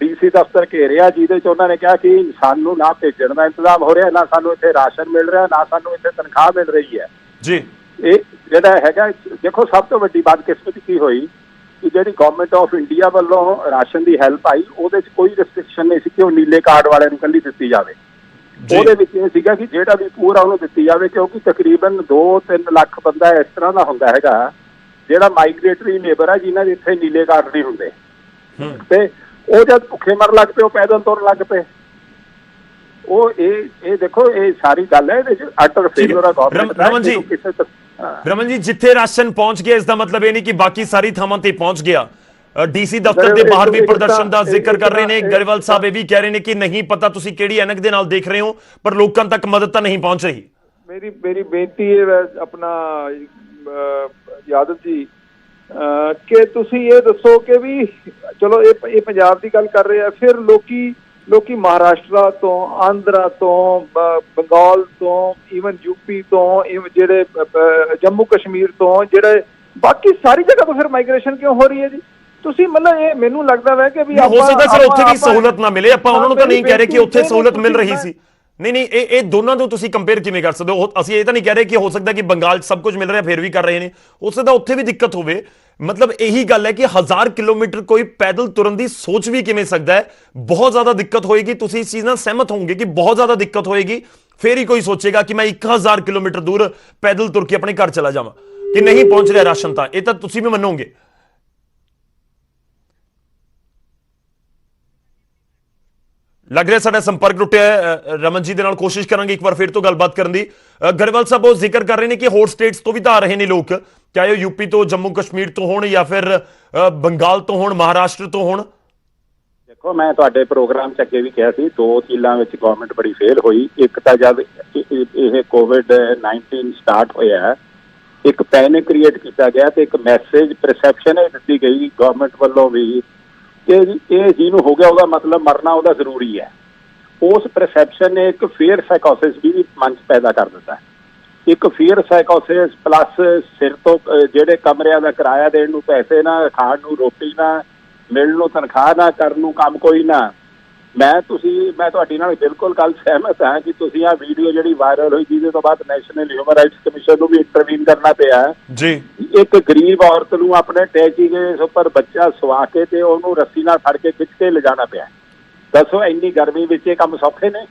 DC ਦਫ਼ਤਰ ਘੇਰਿਆ, ਜਿਹਦੇ ਚ ਉਹਨਾਂ ਨੇ ਕਿਹਾ ਕਿ ਸਾਨੂੰ ਨਾ ਭੇਜਣ ਦਾ ਇੰਤਜ਼ਾਮ ਹੋ ਰਿਹਾ, ਨਾ ਸਾਨੂੰ ਇੱਥੇ ਰਾਸ਼ਨ ਮਿਲ ਰਿਹਾ, ਨਾ ਸਾਨੂੰ ਇੱਥੇ ਤਨਖਾਹ ਮਿਲ ਰਹੀ ਹੈ ਜੀ। ਇਹ ਜਿਹੜਾ ਹੈਗਾ, ਦੇਖੋ ਸਭ ਤੋਂ ਵੱਡੀ ਬਦਕਿਸਮਤੀ ਕੀ ਹੋਈ ਕਿ ਜਿਹੜੀ ਗਵਰਨਮੈਂਟ ਆਫ ਇੰਡੀਆ ਵੱਲੋਂ ਰਾਸ਼ਨ ਦੀ ਹੈਲਪ ਆਈ ਉਹਦੇ ਚ ਕੋਈ ਰਿਸਟ੍ਰਿਕਸ਼ਨ ਨਹੀਂ ਸੀ ਕਿ ਉਹ ਨੀਲੇ ਕਾਰਡ ਵਾਲਿਆਂ ਨੂੰ ਇਕੱਲੀ ਦਿੱਤੀ ਜਾਵੇ। ਉਹਦੇ ਵਿੱਚ ਇਹ ਸੀਗਾ ਕਿ ਜਿਹੜਾ ਵੀ ਪੂਰਾ ਉਹਨੂੰ ਦਿੱਤੀ ਜਾਵੇ, ਕਿਉਂਕਿ ਤਕਰੀਬਨ 2-3 ਲੱਖ ਬੰਦਾ ਇਸ ਤਰ੍ਹਾਂ ਦਾ ਹੁੰਦਾ ਹੈਗਾ ਜਿਹੜਾ ਮਾਈਗ੍ਰੇਟਰੀ ਲੇਬਰ ਹੈ, ਜਿਨ੍ਹਾਂ ਦੇ ਇੱਥੇ ਨੀਲੇ ਕਾਰਡ ਨਹੀਂ ਹੁੰਦੇ ਤੇ ਉਹ ਜਦ ਭੁੱਖੇ ਮਰਨ ਲੱਗ ਪਏ, ਉਹ ਪੈਦਲ ਤੁਰਨ ਲੱਗ ਪਏ। ਉਹ ਇਹ ਦੇਖੋ, ਇਹ ਸਾਰੀ ਗੱਲ ਹੈ ਇਹਦੇ ਚ ਅਟਰ ਫੇਲਿਅਰ ਆ ਗਵਰਨਮੈਂਟ ਦਾ। ਰਮਨ ਜੀ, ਜਿੱਥੇ ਰਾਸ਼ਨ ਪਹੁੰਚ ਗਿਆ ਇਸ ਦਾ ਮਤਲਬ ਇਹ ਨਹੀਂ ਕਿ ਬਾਕੀ ਸਾਰੀ ਥਾਵਾਂ ਤੇ ਪਹੁੰਚ ਗਿਆ। DC ਦਫ਼ਤਰ ਦੇ ਬਾਹਰ ਵੀ ਪ੍ਰਦਰਸ਼ਨ ਦਾ ਜ਼ਿਕਰ ਕਰ ਰਹੇ ਨੇ। ਗਰੇਵਾਲ ਸਾਹਿਬ ਇਹ ਵੀ ਕਹਿ ਰਹੇ ਨੇ ਕਿ ਨਹੀਂ ਪਤਾ ਤੁਸੀਂ ਕਿਹੜੀ ਐਨਕ ਦੇ ਨਾਲ ਦੇਖ ਰਹੇ ਹੋ, ਪਰ ਲੋਕਾਂ ਤੱਕ ਮਦਦ ਤਾਂ ਨਹੀਂ ਪਹੁੰਚ ਰਹੀ। ਮੇਰੀ ਬੇਨਤੀ ਹੈ ਆਪਣਾ ਯਾਦਵ ਜੀ ਕਿ ਤੁਸੀਂ ਇਹ ਦੱਸੋ ਕਿ ਵੀ ਚਲੋ ਇਹ ਪੰਜਾਬ ਦੀ ਗੱਲ ਕਰ ਰਹੇ ਆ, ਫਿਰ ਲੋਕੀ ਲੋਕੀ ਮਹਾਰਾਸ਼ਟਰ ਤੋਂ, ਆਂਧਰਾ ਤੋਂ, ਬੰਗਾਲ ਤੋਂ, ਈਵਨ ਯੂਪੀ ਤੋਂ, ਜਿਹੜੇ ਜੰਮੂ ਕਸ਼ਮੀਰ ਤੋਂ, ਜਿਹੜੇ ਬਾਕੀ ਸਾਰੀ ਜਗ੍ਹਾ ਤੋਂ ਫਿਰ ਮਾਈਗ੍ਰੇਸ਼ਨ ਕਿਉਂ ਹੋ ਰਹੀ ਹੈ ਜੀ? ਤੁਸੀਂ ਮਤਲਬ ਇਹ ਮੈਨੂੰ ਲੱਗਦਾ ਹੈ ਕਿ ਵੀ ਹੋ ਸਕਦਾ ਸਰ ਉੱਥੇ ਵੀ ਸਹੂਲਤ ਨਾ ਮਿਲੇ, ਆਪਾਂ ਉਹਨਾਂ ਨੂੰ ਤਾਂ ਨਹੀਂ ਕਹਿ ਰਹੇ ਕਿ ਉੱਥੇ ਸਹੂਲਤ ਮਿਲ ਰਹੀ ਸੀ। ਨਹੀਂ ਇਹ ਦੋਨਾਂ ਨੂੰ ਤੁਸੀਂ ਕੰਪੇਅਰ ਕਿਵੇਂ ਕਰ ਸਕਦੇ ਹੋ? ਅਸੀਂ ਇਹ ਤਾਂ ਨਹੀਂ ਕਹਿ ਰਹੇ ਕਿ ਹੋ ਸਕਦਾ ਕਿ ਬੰਗਾਲ 'ਚ ਸਭ ਕੁਝ ਮਿਲ ਰਿਹਾ ਫਿਰ ਵੀ ਕਰ ਰਹੇ ਨੇ, ਹੋ ਸਕਦਾ ਉੱਥੇ ਵੀ ਦਿੱਕਤ ਹੋਵੇ। ਮਤਲਬ ਇਹੀ ਗੱਲ ਹੈ ਕਿ 1000 ਕਿਲੋਮੀਟਰ ਕੋਈ ਪੈਦਲ ਤੁਰਨ ਦੀ ਸੋਚ ਵੀ ਕਿਵੇਂ ਸਕਦਾ ਹੈ? ਬਹੁਤ ਜ਼ਿਆਦਾ ਦਿੱਕਤ ਹੋਏਗੀ। ਤੁਸੀਂ ਇਸ ਚੀਜ਼ ਨਾਲ ਸਹਿਮਤ ਹੋਵੋਗੇ ਕਿ ਬਹੁਤ ਜ਼ਿਆਦਾ ਦਿੱਕਤ ਹੋਏਗੀ, ਫਿਰ ਹੀ ਕੋਈ ਸੋਚੇਗਾ ਕਿ ਮੈਂ 1000 ਕਿਲੋਮੀਟਰ ਦੂਰ ਪੈਦਲ ਤੁਰ ਕੇ ਆਪਣੇ ਘਰ ਚਲਾ ਜਾਵਾਂ ਕਿ ਨਹੀਂ ਪਹੁੰਚ ਰਿਹਾ ਰਾਸ਼ਨ। ਤਾਂ ਇਹ ਤਾਂ ਤੁਸੀਂ ਵੀ ਮੰਨੋਗੇ। ਲੱਗ ਰਿਹਾ ਸਾਡਾ ਸੰਪਰਕ ਟੁੱਟਿਆ ਹੈ। ਰਮਨ ਜੀ ਦੇ ਨਾਲ ਕੋਸ਼ਿਸ਼ ਕਰਾਂਗੇ ਇੱਕ ਵਾਰ ਫਿਰ ਤੋਂ ਗੱਲਬਾਤ ਕਰਨ ਦੀ। ਗਰੇਵਾਲ ਸਾਹਿਬ ਉਹ ਜ਼ਿਕਰ ਕਰ ਰਹੇ ਨੇ ਕਿ ਹੋਰ ਸਟੇਟਸ ਤੋਂ ਵੀ ਤਾਂ ਆ ਰਹੇ ਨੇ ਲੋਕ, ਚਾਹੇ ਉਹ ਯੂਪੀ ਤੋਂ, ਜੰਮੂ ਕਸ਼ਮੀਰ ਤੋਂ ਹੋਣ ਜਾਂ ਫਿਰ ਬੰਗਾਲ ਤੋਂ ਹੋਣ, ਮਹਾਰਾਸ਼ਟਰ ਤੋਂ ਹੋਣ। ਦੇਖੋ, ਮੈਂ ਤੁਹਾਡੇ ਪ੍ਰੋਗਰਾਮ 'ਚ ਅੱਗੇ ਵੀ ਕਿਹਾ ਸੀ, 2 ਝੀਲਾਂ ਵਿੱਚ ਗਵਰਨਮੈਂਟ ਬੜੀ ਫੇਲ ਹੋਈ। ਇੱਕ ਤਾਂ ਜਦ ਇਹ COVID-19 ਸਟਾਰਟ ਹੋਇਆ, ਇੱਕ ਪੈਨਿਕ ਕ੍ਰੀਏਟ ਕੀਤਾ ਗਿਆ ਤੇ ਇੱਕ ਮੈਸੇਜ ਪਰਸੈਪਸ਼ਨ ਇਹ ਦਿੱਤੀ ਗਈ ਗਵਰਨਮੈਂਟ ਵੱਲੋਂ ਵੀ ਕਿ ਇਹ ਜਿਹਨੂੰ ਹੋ ਗਿਆ ਉਹਦਾ ਮਤਲਬ ਮਰਨਾ ਉਹਦਾ ਜ਼ਰੂਰੀ ਹੈ। ਉਸ ਪਰਸੈਪਸ਼ਨ ਨੇ ਇੱਕ ਫੀਅਰ ਸਾਈਕੋਸਿਸ ਵੀ ਮਨ 'ਚ ਪੈਦਾ ਕਰ ਦਿੱਤਾ। ਇੱਕ ਫੀਅਰ ਸਾਈਕੋਸਿਸ ਪਲੱਸ ਸਿਰ ਤੋਂ ਜਿਹੜੇ ਕਮਰਿਆਂ ਦਾ ਕਿਰਾਇਆ ਦੇਣ ਨੂੰ ਪੈਸੇ ਨਾ, ਖਾਣ ਨੂੰ ਰੋਟੀ ਨਾ, ਮਿਲਣ ਨੂੰ ਤਨਖਾਹ ਨਾ, ਕਰਨ ਨੂੰ ਕੰਮ ਕੋਈ ਨਾ। ਮੈਂ ਤੁਹਾਡੀ ਨਾਲ ਬਿਲਕੁਲ ਗੱਲ ਸਹਿਮਤ ਹਾਂ ਕਿ ਤੁਸੀਂ ਆਹ ਵੀਡੀਓ ਜਿਹੜੀ ਵਾਇਰਲ ਹੋਈ, ਜਿਹਦੇ ਤੋਂ ਬਾਅਦ ਨੈਸ਼ਨਲ ਹਿਊਮਨ ਰਾਈਟਸ ਕਮਿਸ਼ਨ ਨੂੰ ਵੀ ਇੰਟਰਵੀਨ ਕਰਨਾ ਪਿਆ ਜੀ। ਇੱਕ ਗਰੀਬ ਔਰਤ ਨੂੰ ਆਪਣੇ ਟੈਚੀ ਦੇ ਉੱਪਰ ਬੱਚਾ ਸਵਾ ਕੇ ਤੇ ਉਹਨੂੰ ਰੱਸੀ ਨਾਲ ਫੜ ਕੇ ਖਿੱਚ ਕੇ ਲਿਜਾਣਾ ਪਿਆ। ਦੱਸੋ, ਇੰਨੀ ਗਰਮੀ ਵਿੱਚ ਇਹ ਕੰਮ ਸੌਖੇ ਨੇ?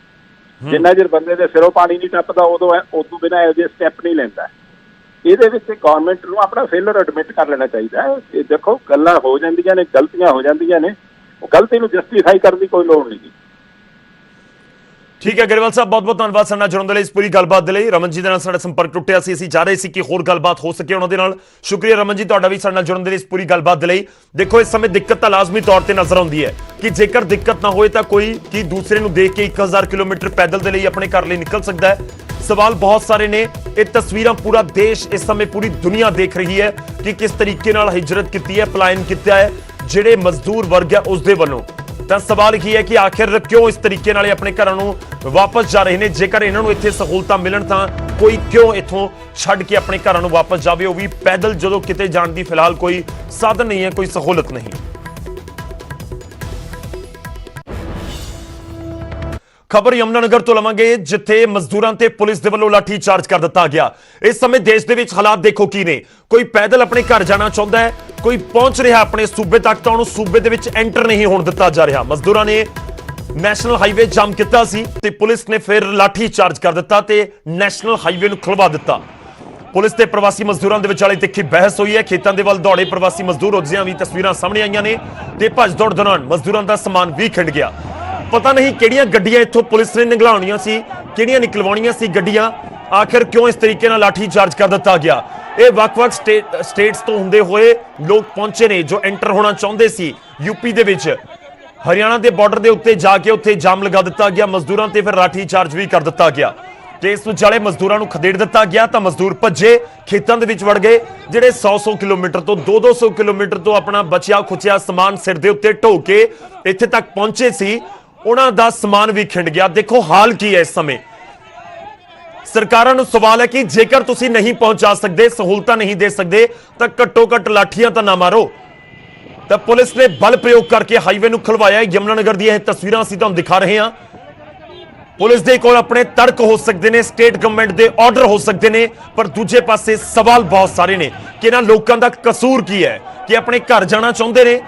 ਜਿੰਨਾ ਚਿਰ ਬੰਦੇ ਦੇ ਸਿਰੋਂ ਪਾਣੀ ਨਹੀਂ ਟੱਪਦਾ ਉਦੋਂ ਬਿਨਾਂ ਇਹੋ ਜਿਹੇ ਸਟੈਪ ਨਹੀਂ ਲੈਂਦਾ। ਇਹਦੇ ਵਿੱਚ ਗਵਰਨਮੈਂਟ ਨੂੰ ਆਪਣਾ ਫੇਲਰ ਐਡਮਿਟ ਕਰ ਲੈਣਾ ਚਾਹੀਦਾ ਹੈ। ਇਹ ਦੇਖੋ, ਗੱਲਾਂ ਹੋ ਜਾਂਦੀਆਂ ਨੇ, ਗਲਤੀਆਂ ਹੋ ਜਾਂਦੀਆਂ ਨੇ, ਉਹ ਗਲਤੀ ਨੂੰ ਜਸਟੀਫਾਈ ਕਰਨ ਦੀ ਕੋਈ ਲੋੜ ਨਹੀਂ। ਠੀਕ ਹੈ ਗਰੇਵਾਲ ਸਾਹਿਬ, ਬਹੁਤ ਬਹੁਤ ਧੰਨਵਾਦ ਸਾਡੇ ਨਾਲ ਜੁੜਨ ਦੇ ਲਈ, ਇਸ ਪੂਰੀ ਗੱਲਬਾਤ ਦੇ ਲਈ। ਰਮਨ ਜੀ ਦੇ ਨਾਲ ਸਾਡਾ ਸੰਪਰਕ ਟੁੱਟਿਆ ਸੀ, ਅਸੀਂ ਚਾਹ ਰਹੇ ਸੀ ਕਿ ਹੋਰ ਗੱਲਬਾਤ ਹੋ ਸਕੇ ਉਹਨਾਂ ਦੇ ਨਾਲ। ਸ਼ੁਕਰੀਆ ਰਮਨ ਜੀ ਤੁਹਾਡਾ ਵੀ ਸਾਡੇ ਨਾਲ ਜੁੜਨ ਦੇ ਲਈ, ਇਸ ਪੂਰੀ ਗੱਲਬਾਤ ਦੇ ਲਈ। ਦੇਖੋ, ਇਸ ਸਮੇਂ ਦਿੱਕਤ ਤਾਂ ਲਾਜ਼ਮੀ ਤੌਰ ਤੇ ਨਜ਼ਰ ਆਉਂਦੀ ਹੈ ਕਿ ਜੇਕਰ ਦਿੱਕਤ ਨਾ ਹੋਏ ਤਾਂ ਕੋਈ ਕੀ ਦੂਸਰੇ ਨੂੰ ਦੇਖ ਕੇ 1000 ਕਿਲੋਮੀਟਰ ਪੈਦਲ ਦੇ ਲਈ ਆਪਣੇ ਘਰ ਲਈ ਨਿਕਲ ਸਕਦਾ ਹੈ? ਸਵਾਲ ਬਹੁਤ ਸਾਰੇ ਨੇ। ਇਹ ਤਸਵੀਰਾਂ ਪੂਰਾ ਦੇਸ਼, ਇਸ ਸਮੇਂ ਪੂਰੀ ਦੁਨੀਆ ਦੇਖ ਰਹੀ ਹੈ ਕਿ ਕਿਸ ਤਰੀਕੇ ਨਾਲ ਹਿਜਰਤ ਕੀਤੀ ਹੈ, ਪਲਾਇਨ ਕੀਤਾ ਹੈ ਜਿਹੜੇ ਮਜ਼ਦੂਰ ਵਰਗ ਹੈ ਉਸ ਦੇ ਵੱਲੋਂ। ਤਾਂ ਸਵਾਲ ਇਹ ਹੈ ਕਿ ਆਖਿਰ ਕਿਉਂ ਇਸ ਤਰੀਕੇ ਨਾਲ ਆਪਣੇ ਘਰਾਂ ਨੂੰ ਵਾਪਸ ਜਾ ਰਹੇ ਨੇ? ਜੇਕਰ ਇਹਨਾਂ ਨੂੰ ਇੱਥੇ ਸਹੂਲਤਾਂ ਮਿਲਣ ਤਾਂ ਕੋਈ ਕਿਉਂ ਇੱਥੋਂ ਛੱਡ ਕੇ ਆਪਣੇ ਘਰਾਂ ਨੂੰ ਵਾਪਸ ਜਾਵੇ, ਉਹ ਵੀ ਪੈਦਲ, ਜਦੋਂ ਕਿਤੇ ਜਾਣ ਦੀ ਫਿਲਹਾਲ ਕੋਈ ਸਾਧਨ ਨਹੀਂ ਹੈ, ਕੋਈ ਸਹੂਲਤ ਨਹੀਂ। ਖਬਰ ਯਮੁਨਾਨਗਰ ਤੋਂ ਲਵਾਂਗੇ, ਜਿੱਥੇ ਮਜ਼ਦੂਰਾਂ ਤੇ ਪੁਲਿਸ ਦੇ ਵੱਲੋਂ ਲਾਠੀ ਚਾਰਜ ਕਰ ਦਿੱਤਾ ਗਿਆ। ਇਸ ਸਮੇਂ ਦੇਸ਼ ਦੇ ਵਿੱਚ ਹਾਲਾਤ ਦੇਖੋ ਕੀ ਨੇ। ਕੋਈ ਪੈਦਲ ਆਪਣੇ ਘਰ ਜਾਣਾ ਚਾਹੁੰਦਾ ਹੈ, ਕੋਈ ਪਹੁੰਚ ਰਿਹਾ ਆਪਣੇ ਸੂਬੇ ਤੱਕ ਤਾਂ ਉਹਨੂੰ ਸੂਬੇ ਦੇ ਵਿੱਚ ਐਂਟਰ ਨਹੀਂ ਹੋਣ ਦਿੱਤਾ ਜਾ ਰਿਹਾ। ਮਜ਼ਦੂਰਾਂ ਨੇ ਨੈਸ਼ਨਲ ਹਾਈਵੇ ਜਾਮ ਕੀਤਾ ਸੀ ਤੇ ਪੁਲਿਸ ਨੇ ਫਿਰ ਲਾਠੀ ਚਾਰਜ ਕਰ ਦਿੱਤਾ ਤੇ ਨੈਸ਼ਨਲ ਹਾਈਵੇ ਨੂੰ ਖੁਲਵਾ ਦਿੱਤਾ। ਪੁਲਿਸ ਤੇ ਪ੍ਰਵਾਸੀ ਮਜ਼ਦੂਰਾਂ ਦੇ ਵਿਚਾਲੇ ਤਿੱਖੀ ਬਹਿਸ ਹੋਈ ਹੈ। ਖੇਤਾਂ ਦੇ ਵੱਲ ਦੌੜੇ ਪ੍ਰਵਾਸੀ ਮਜ਼ਦੂਰ, ਉਸਦੀਆਂ ਵੀ ਤਸਵੀਰਾਂ ਸਾਹਮਣੇ ਆਈਆਂ ਨੇ ਤੇ ਭੱਜ ਦੌੜ ਦੌਰਾਨ ਮਜ਼ਦੂਰਾਂ ਦਾ ਸਮਾਨ ਵੀ ਖਿੰਡ ਗਿਆ। ਪਤਾ ਨਹੀਂ ਕਿਹੜੀਆਂ ਗੱਡੀਆਂ ਇੱਥੋਂ ਪੁਲਿਸ ਨੇ ਨਿਕਲਵਾਉਣੀਆਂ ਸੀ, ਕਿਹੜੀਆਂ ਨਿਕਲਵਾਉਣੀਆਂ ਸੀ ਗੱਡੀਆਂ। ਆਖਿਰ ਕਿਉਂ ਇਸ ਤਰੀਕੇ ਨਾਲ ਲਾਠੀ ਚਾਰਜ ਕਰ ਦਿੱਤਾ ਗਿਆ? ਇਹ ਵੱਖ-ਵੱਖ ਸਟੇਟਸ ਤੋਂ ਹੁੰਦੇ ਹੋਏ ਲੋਕ ਪਹੁੰਚੇ ਨੇ ਜੋ ਐਂਟਰ ਹੋਣਾ ਚਾਹੁੰਦੇ ਸੀ ਯੂਪੀ ਦੇ ਵਿੱਚ। ਹਰਿਆਣਾ ਦੇ ਬਾਰਡਰ ਦੇ ਉੱਤੇ ਜਾ ਕੇ ਉੱਥੇ ਜਾਮ ਲਗਾ ਦਿੱਤਾ ਗਿਆ ਮਜ਼ਦੂਰਾਂ ਤੇ, ਫਿਰ ਲਾਠੀ ਚਾਰਜ ਵੀ ਕਰ ਦਿੱਤਾ ਗਿਆ ਤੇ ਇਸ ਵਿਚਾਲੇ ਮਜ਼ਦੂਰਾਂ ਨੂੰ ਖਦੇੜ ਦਿੱਤਾ ਗਿਆ ਤਾਂ ਮਜ਼ਦੂਰ ਭੱਜੇ, ਖੇਤਾਂ ਦੇ ਵਿੱਚ ਵੜ ਗਏ। ਜਿਹੜੇ 100-100 ਕਿਲੋਮੀਟਰ ਤੋਂ 200-200 ਕਿਲੋਮੀਟਰ ਤੋਂ ਆਪਣਾ ਬਚਿਆ ਖੁਚਿਆ ਸਮਾਨ ਸਿਰ ਦੇ ਉੱਤੇ ਢੋ ਕੇ ਇੱਥੇ ਤੱਕ ਪਹੁੰਚੇ ਸੀ, ਉਹਨਾਂ ਦਾ ਸਮਾਨ ਵੀ ਖਿੰਡ ਗਿਆ। ਦੇਖੋ ਹਾਲ ਕੀ ਹੈ ਇਸ ਸਮੇਂ। ਸਰਕਾਰਾਂ ਨੂੰ ਸਵਾਲ ਹੈ ਕਿ ਜੇਕਰ ਤੁਸੀਂ ਨਹੀਂ ਪਹੁੰਚਾ ਸਕਦੇ, ਸਹੂਲਤਾਂ ਨਹੀਂ ਦੇ ਸਕਦੇ ਤਾਂ ਘੱਟੋ ਘੱਟ ਲਾਠੀਆਂ ਤਾਂ ਨਾ ਮਾਰੋ। ਤਾਂ ਪੁਲਿਸ ਨੇ ਬਲ ਪ੍ਰਯੋਗ ਕਰਕੇ ਹਾਈਵੇ ਨੂੰ ਖੁਲਵਾਇਆ। ਯਮੁਨਾਨਗਰ ਦੀਆਂ ਇਹ ਤਸਵੀਰਾਂ ਅਸੀਂ ਤੁਹਾਨੂੰ ਦਿਖਾ ਰਹੇ ਹਾਂ। ਪੁਲਿਸ ਦੇ ਕੋਲ ਆਪਣੇ ਤਰਕ ਹੋ ਸਕਦੇ ਨੇ, ਸਟੇਟ ਗਵਰਨਮੈਂਟ ਦੇ ਆਰਡਰ ਹੋ ਸਕਦੇ ਨੇ, ਪਰ ਦੂਜੇ ਪਾਸੇ ਸਵਾਲ ਬਹੁਤ ਸਾਰੇ ਨੇ ਕਿ ਇਹਨਾਂ ਲੋਕਾਂ ਦਾ ਕਸੂਰ ਕੀ ਹੈ ਕਿ ਆਪਣੇ ਘਰ ਜਾਣਾ ਚਾਹੁੰਦੇ ਨੇ,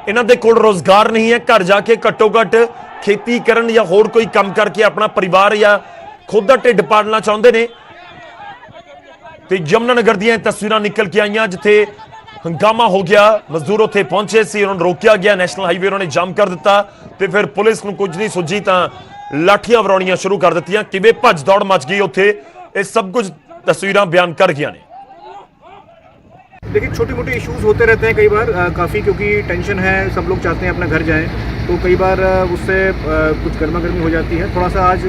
ਇਹਨਾਂ ਦੇ ਕੋਲ ਰੋਜ਼ਗਾਰ ਨਹੀਂ ਹੈ, ਘਰ ਜਾ ਕੇ ਘੱਟੋ ਘੱਟ ਖੇਤੀ ਕਰਨ ਜਾਂ ਹੋਰ ਕੋਈ ਕੰਮ ਕਰਕੇ ਆਪਣਾ ਪਰਿਵਾਰ ਜਾਂ ਖੁਦ ਦਾ ਢਿੱਡ ਪਾਲਣਾ ਚਾਹੁੰਦੇ ਨੇ। ਤੇ ਯਮੁਨਾਨਗਰ ਦੀਆਂ ਤਸਵੀਰਾਂ ਨਿਕਲ ਕੇ ਆਈਆਂ ਜਿੱਥੇ ਹੰਗਾਮਾ ਹੋ ਗਿਆ। ਮਜ਼ਦੂਰ ਉੱਥੇ ਪਹੁੰਚੇ ਸੀ, ਉਹਨਾਂ ਨੂੰ ਰੋਕਿਆ ਗਿਆ, ਨੈਸ਼ਨਲ ਹਾਈਵੇ ਉਹਨਾਂ ਨੇ ਜਾਮ ਕਰ ਦਿੱਤਾ ਤੇ ਫਿਰ ਪੁਲਿਸ ਨੂੰ ਕੁਝ ਨਹੀਂ ਸੁੱਝੀ ਤਾਂ ਲਾਠੀਆਂ ਵਰਾਉਣੀਆਂ ਸ਼ੁਰੂ ਕਰ ਦਿੱਤੀਆਂ। ਕਿਵੇਂ ਭੱਜ ਦੌੜ ਮਚ ਗਈ ਉੱਥੇ, ਇਹ ਸਭ ਕੁਝ ਤਸਵੀਰਾਂ ਬਿਆਨ ਕਰ ਗਈਆਂ ਨੇ। देखिए, छोटे मोटे इश्यूज होते रहते हैं कई बार काफ़ी, क्योंकि टेंशन है, सब लोग चाहते हैं अपना घर जाएं, तो कई बार उससे कुछ गर्मा गर्मी हो जाती है। थोड़ा सा आज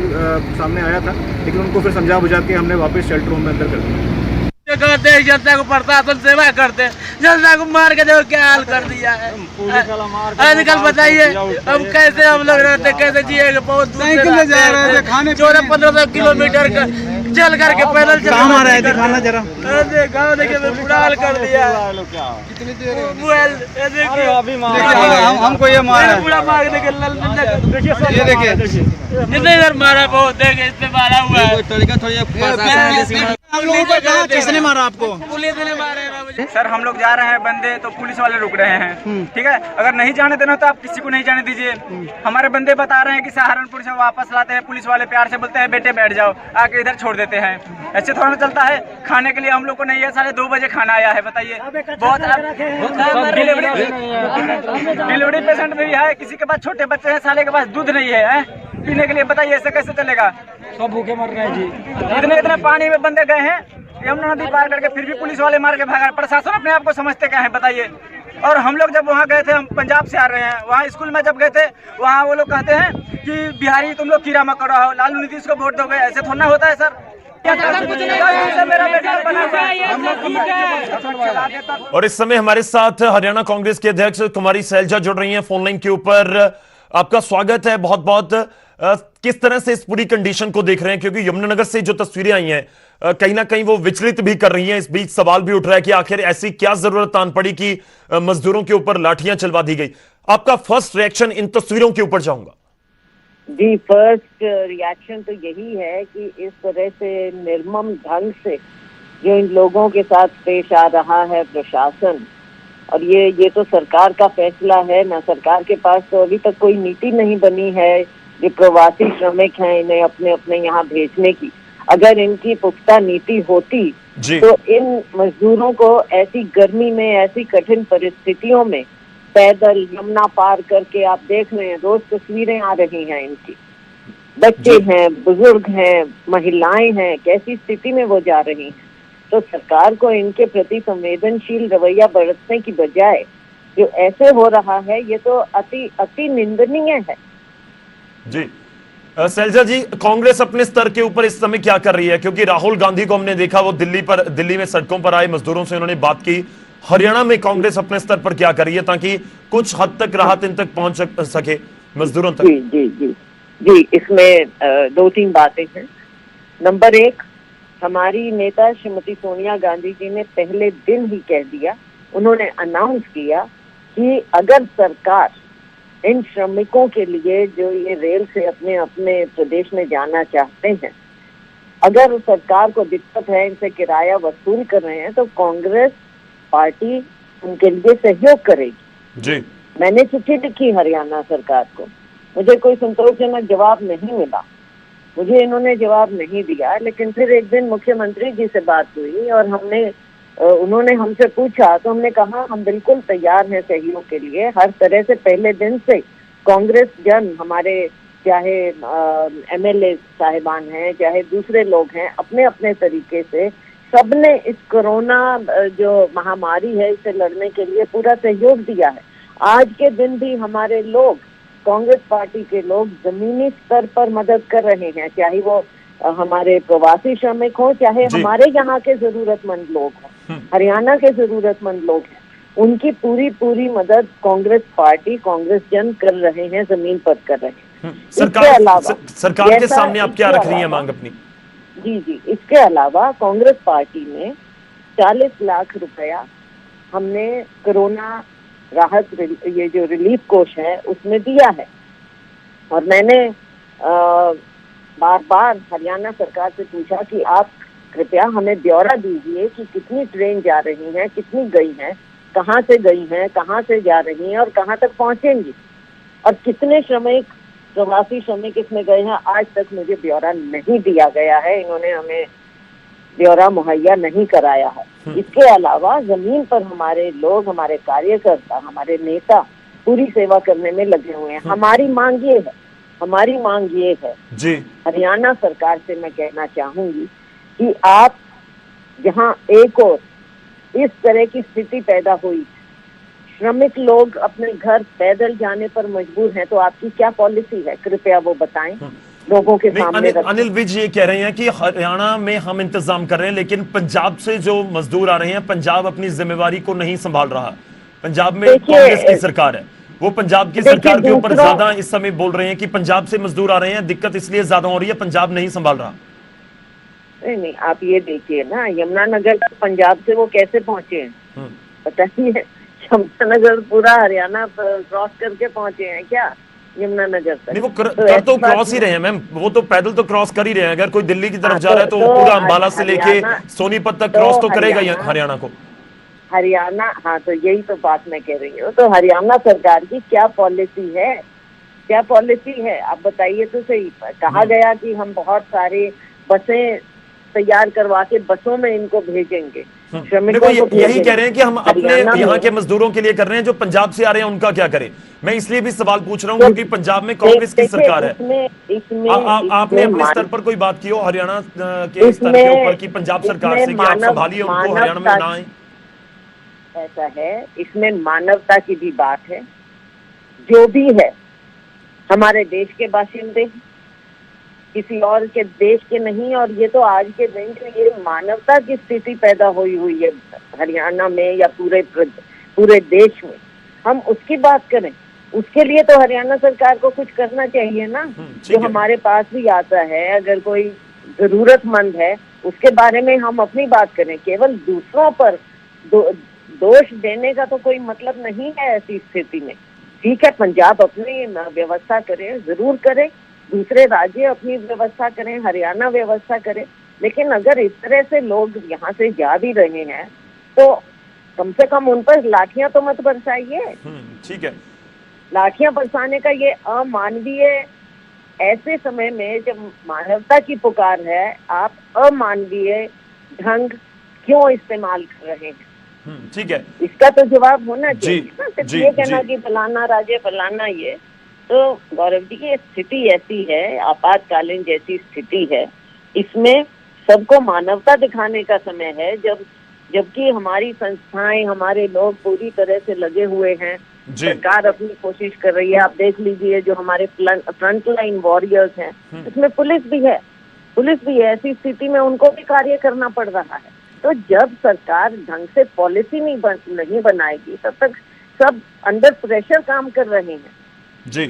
सामने आया था, लेकिन उनको फिर समझा बुझा के हमने वापस शेल्टर होम में अंदर कर दिया। करते हैं, जनता को प्रशासन सेवा करते हैं, जनता को मार के देखो क्या हाल कर दिया है। आजकल बताइए हम कैसे हम लोग रहते, कैसे जिएगा। बहुत दूर से जा रहे थे खाने 1400-1500 किलोमीटर चल करके पैदल चल रहे थे। दिखाना जरा गाँव देखिए बुरा हाल कर दिया। कितनी देर हमको ये मारा पूरा मार देखिए, ये देखिए जितने इधर मारा बहुत देखे इसमें मारा हुआ है। हम लोगों को कहा किसने मारा आपको? पुलिस ने मारा है मुझे। सर हम लोग जा रहे हैं बंदे तो पुलिस वाले रुक रहे हैं, ठीक है। अगर नहीं जाने देना तो आप किसी को नहीं जाने दीजिए। हमारे बंदे बता रहे हैं कि सहारनपुर से वापस लाते हैं, पुलिस वाले प्यार से बोलते हैं बेटे बैठ जाओ, आके इधर छोड़ देते हैं। ऐसे थोड़ा ना चलता है। खाने के लिए हम लोग को नहीं है, 2:30 बजे खाना आया है, बताइए। बहुत डिलीवरी पेशेंट भी है, किसी के पास छोटे बच्चे हैं, साले के पास दूध नहीं है पीने के लिए, बताइए ऐसे कैसे चलेगा? सब भूखे मर रहे हैं जी। इतने पानी में बंदे गए हैं यमुना नदी पार करके, फिर भी पुलिस वाले मार के भागा। प्रशासन अपने आप को समझते क्या है बताइए? और हम लोग जब वहाँ गए थे, हम पंजाब से आ रहे हैं, वहाँ स्कूल में जब गए थे वहाँ वो लोग कहते हैं कि बिहारी तुम लोग कीड़ा मकोड़ा हो, लालू नीतीश को वोट दोगे। ऐसे थोड़ा होता है सर। और इस समय हमारे साथ हरियाणा कांग्रेस के अध्यक्ष कुमारी शैलजा जुड़ रही हैं फोन लाइन के ऊपर। आपका स्वागत है बहुत बहुत। किस तरह से इस पूरी कंडीशन को देख रहे हैं, क्योंकि यमुनानगर से जो तस्वीरें आई हैं कहीं ना कहीं वो विचलित भी कर रही हैं। इस बीच सवाल भी उठ रहा है कि आखिर ऐसी क्या जरूरत आन पड़ी कि मजदूरों के ऊपर लाठियां चलवा दी गई। आपका फर्स्ट रिएक्शन इन तस्वीरों के ऊपर चाहूंगा। जी, फर्स्ट रिएक्शन तो यही है कि इस तरह से निर्मम ढंग से जो इन लोगों के साथ पेश आ रहा है प्रशासन, और ये तो सरकार का फैसला है ना। सरकार के पास तो अभी तक कोई नीति नहीं बनी है जो प्रवासी श्रमिक हैं इन्हें अपने अपने यहाँ भेजने की। अगर इनकी पुख्ता नीति होती तो इन मजदूरों को ऐसी गर्मी में, ऐसी कठिन परिस्थितियों में पैदल यमुना पार करके, आप देख रहे हैं रोज तस्वीरें आ रही हैं इनकी, बच्चे हैं, बुजुर्ग हैं, महिलाएं हैं, कैसी स्थिति में वो जा रही हैं। तो सरकार को इनके प्रति संवेदनशील रवैया बरतने की बजाय जो ऐसे हो रहा है ये तो अति निंदनीय है। जी शैलजा जी, कांग्रेस अपने स्तर के ऊपर इस समय क्या कर रही है? क्योंकि राहुल गांधी को हमने देखा वो दिल्ली में सड़कों पर आए मजदूरों से उन्होंने बात की। हरियाणा में कांग्रेस अपने स्तर पर क्या कर रही है ताकि कुछ हद तक राहत इन तक पहुंच सके मजदूरों तक? जी जी जी जी, इसमें 2-3 बातें हैं। नंबर 1, हमारी नेता श्रीमती सोनिया गांधी जी ने पहले दिन ही कह दिया, उन्होंने अनाउंस किया कि अगर सरकार इन श्रमिकों के लिए जो ये रेल से अपने अपने प्रदेश में जाना चाहते हैं, अगर सरकार को दिक्कत है, इनसे किराया वसूल कर रहे हैं, तो कांग्रेस पार्टी उनके लिए सहयोग करेगी। जी, मैंने चिट्ठी लिखी हरियाणा सरकार को, मुझे कोई संतोषजनक जवाब नहीं मिला, मुझे इन्होंने जवाब नहीं दिया। लेकिन फिर एक दिन मुख्यमंत्री जी से बात हुई और उन्होंने हमसे पूछा तो हमने कहा हम बिल्कुल तैयार हैं सहयोग के लिए। हर तरह से पहले दिन से कांग्रेस जन, हमारे चाहे MLA साहिबान हैं, चाहे दूसरे लोग हैं, अपने अपने तरीके से सबने इस कोरोना जो महामारी है इससे लड़ने के लिए पूरा सहयोग दिया है। आज के दिन भी हमारे लोग, कांग्रेस पार्टी के लोग जमीनी स्तर पर मदद कर रहे हैं, चाहे वो हमारे प्रवासी श्रमिक हो, चाहे हमारे यहाँ के जरूरतमंद लोग हों, हरियाणा के जरूरतमंद लोग हैं, उनकी पूरी मदद कांग्रेस पार्टी, कांग्रेस जन कर रहे हैं, जमीन पर कर रहे हैं। सरकार के सामने आप क्या रख रही हैं मांग अपनी? जी, इसके अलावा कांग्रेस पार्टी ने 40 लाख रुपया हमने कोरोना राहत, ये जो रिलीफ कोष है उसमें दिया है। और मैंने बार हरियाणा सरकार से पूछा कि आप कृपया हमें ब्यौरा दीजिए कि कितनी ट्रेन जा रही हैं, कितनी गई हैं, कहाँ से गई हैं, कहाँ से जा रही हैं और कहाँ तक पहुँचेंगी, और कितने श्रमिक, प्रवासी श्रमिक इसमें गए हैं। आज तक मुझे ब्यौरा नहीं दिया गया है, इन्होंने हमें ब्यौरा मुहैया नहीं कराया है। इसके अलावा जमीन पर हमारे लोग, हमारे कार्यकर्ता, हमारे नेता पूरी सेवा करने में लगे हुए हैं। हमारी मांग ये है जी, हरियाणा सरकार से मैं कहना चाहूंगी कि आप जहां एक और इस तरह की स्थिति पैदा हुई, श्रमिक लोग अपने घर पैदल जाने पर मजबूर हैं, तो आपकी क्या पॉलिसी है, कृपया वो बताएं। लोगों के नहीं, सामने रखें। अनिल विज ये कह रहे हैं कि हरियाणा में हम इंतजाम कर रहे हैं, लेकिन पंजाब से जो मजदूर आ रहे हैं, पंजाब अपनी जिम्मेवारी को नहीं संभाल रहा। पंजाब में कांग्रेस की सरकार है, वो पंजाब की सरकार के ऊपर ज्यादा इस समय बोल रहे हैं कि पंजाब से मजदूर आ रहे हैं, दिक्कत इसलिए ज्यादा हो रही है, पंजाब नहीं संभाल रहा। नहीं, आप ये देखिए ना, यमुनानगर पंजाब से वो कैसे पहुंचे हैं पता नहीं है। यमुनानगर पूरा हरियाणा क्रॉस करके पहुंचे हैं क्या यमुनानगर तक? नहीं, वो कर तो क्रॉस ही रहे हैं मैम, वो तो पैदल तो क्रॉस कर ही रहे हैं। अगर कोई दिल्ली की तरफ जा रहा है तो पूरा अंबाला से लेके सोनीपत तक क्रॉस तो करेगा ही हरियाणा को। हरियाणा, हाँ, तो यही तो बात मैं कह रही हूँ। तो हरियाणा सरकार की क्या पॉलिसी है, क्या पॉलिसी है आप बताइए तो सही। कहा गया कि हम बहुत सारे बसें तैयार करवा के बसों में इनको भेजेंगे, श्रमिकों को भेजेंगे। यही कह रहे हैं कि हम अपने यहाँ के मजदूरों के लिए कर रहे हैं, जो पंजाब से आ रहे हैं उनका क्या करें। मैं इसलिए भी सवाल पूछ रहा हूँ क्योंकि पंजाब में कांग्रेस की सरकार है। आपने अपने स्तर पर कोई बात की हो हरियाणा के स्तर के ऊपर की पंजाब सरकार से कि आप संभालिए उनको, हरियाणा में ना आए? ऐसा है, इसमें मानवता की भी बात है। जो भी है हमारे देश के बाशिंदे, किसी और के देश के नहीं। और ये तो आज के दिन जो ये मानवता की स्थिति पैदा हुई है हरियाणा में या पूरे देश में, हम उसकी बात करें। उसके लिए तो हरियाणा सरकार को कुछ करना चाहिए ना, जो हमारे पास भी आता है। अगर कोई जरूरतमंद है उसके बारे में हम अपनी बात करें। केवल दूसरों पर दोष देने का तो कोई मतलब नहीं है ऐसी स्थिति में। ठीक है, पंजाब अपनी व्यवस्था करे, जरूर करे, दूसरे राज्य अपनी व्यवस्था करें, हरियाणा व्यवस्था करे, लेकिन अगर इस तरह से लोग यहाँ से जा भी रहे हैं तो कम से कम उन पर लाठियां तो मत बरसाइए। ठीक है, लाठियां बरसाने का ये अमानवीय, ऐसे समय में जब मानवता की पुकार है, आप अमानवीय ढंग क्यों इस्तेमाल कर रहे हैं? ठीक है, इसका तो जवाब होना चाहिए ना। सिर्फ ये कहना कि फलाना राज्य फलाना ये, तो गौरव जी की स्थिति ऐसी है, आपातकालीन जैसी स्थिति है। इसमें सबको मानवता दिखाने का समय है, जबकि हमारी संस्थाएं, हमारे लोग पूरी तरह से लगे हुए हैं। सरकार अपनी कोशिश कर रही है। आप देख लीजिए जो हमारे फ्रंट लाइन वॉरियर्स हैं, इसमें पुलिस भी है। ऐसी स्थिति में उनको भी कार्य करना पड़ रहा है। तो जब सरकार ढंग से पॉलिसी नहीं बनाएगी तब तक सब अंडर प्रेशर काम कर रहे हैं। जी,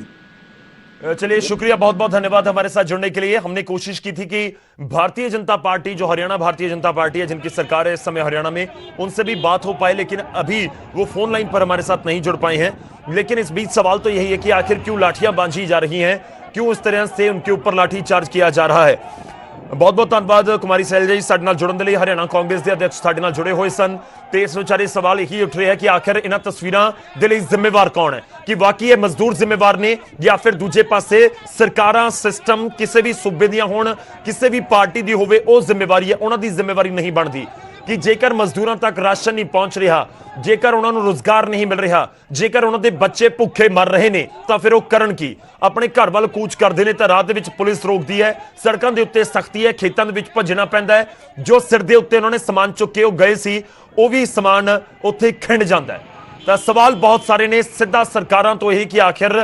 चलिए, शुक्रिया, बहुत बहुत धन्यवाद हमारे साथ जुड़ने के लिए। हमने कोशिश की थी कि भारतीय जनता पार्टी, जो हरियाणा भारतीय जनता पार्टी है, जिनकी सरकार है इस समय हरियाणा में, उनसे भी बात हो पाए, लेकिन अभी वो फोन लाइन पर हमारे साथ नहीं जुड़ पाए हैं। लेकिन इस बीच सवाल तो यही है कि आखिर क्यों लाठियां बांधी जा रही हैं, क्यों इस तरह से उनके ऊपर लाठी चार्ज किया जा रहा है। बहुत बहुत धन्यवाद कुमारी सैलजा जी साडे नाल जुड़न दे लई। हरियाणा कांग्रेस के अध्यक्ष साडे नाल जुड़े हुए सन ते इस विचारे सवाल यही उठ रहे हैं कि आखिर इन्हां तस्वीरां दे लई जिम्मेवार कौन है, कि वाकई ये मजदूर जिम्मेवार ने या फिर दूजे पासे सरकारां, सिस्टम, किसी भी सूबे दियां होण, किसी भी पार्टी दी होवे, ਉਹ ਜ਼ਿੰਮੇਵਾਰੀ है, ਉਹਨਾਂ ਦੀ ਜ਼ਿੰਮੇਵਾਰੀ नहीं ਬਣਦੀ। कि जेकर मजदूरों तक राशन नहीं पहुंच रहा, जेकर उन्होंने रोजगार नहीं मिल रहा, जेकर उन्होंने बच्चे भुखे मर रहे ने, तो फिर वो करन की? अपने घर वाल कूच करते हैं तो राह दे विच पुलिस रोकती है, सड़कों के उत्ते सख्ती है, खेतों के विच भजना पैंदा है। जो सिर के उत्ते उन्होंने समान चुक के गए सी, वो भी समान उत्थे खिंड जाता है। तो सवाल बहुत सारे ने सीधा सरकारां तो यही कि आखिर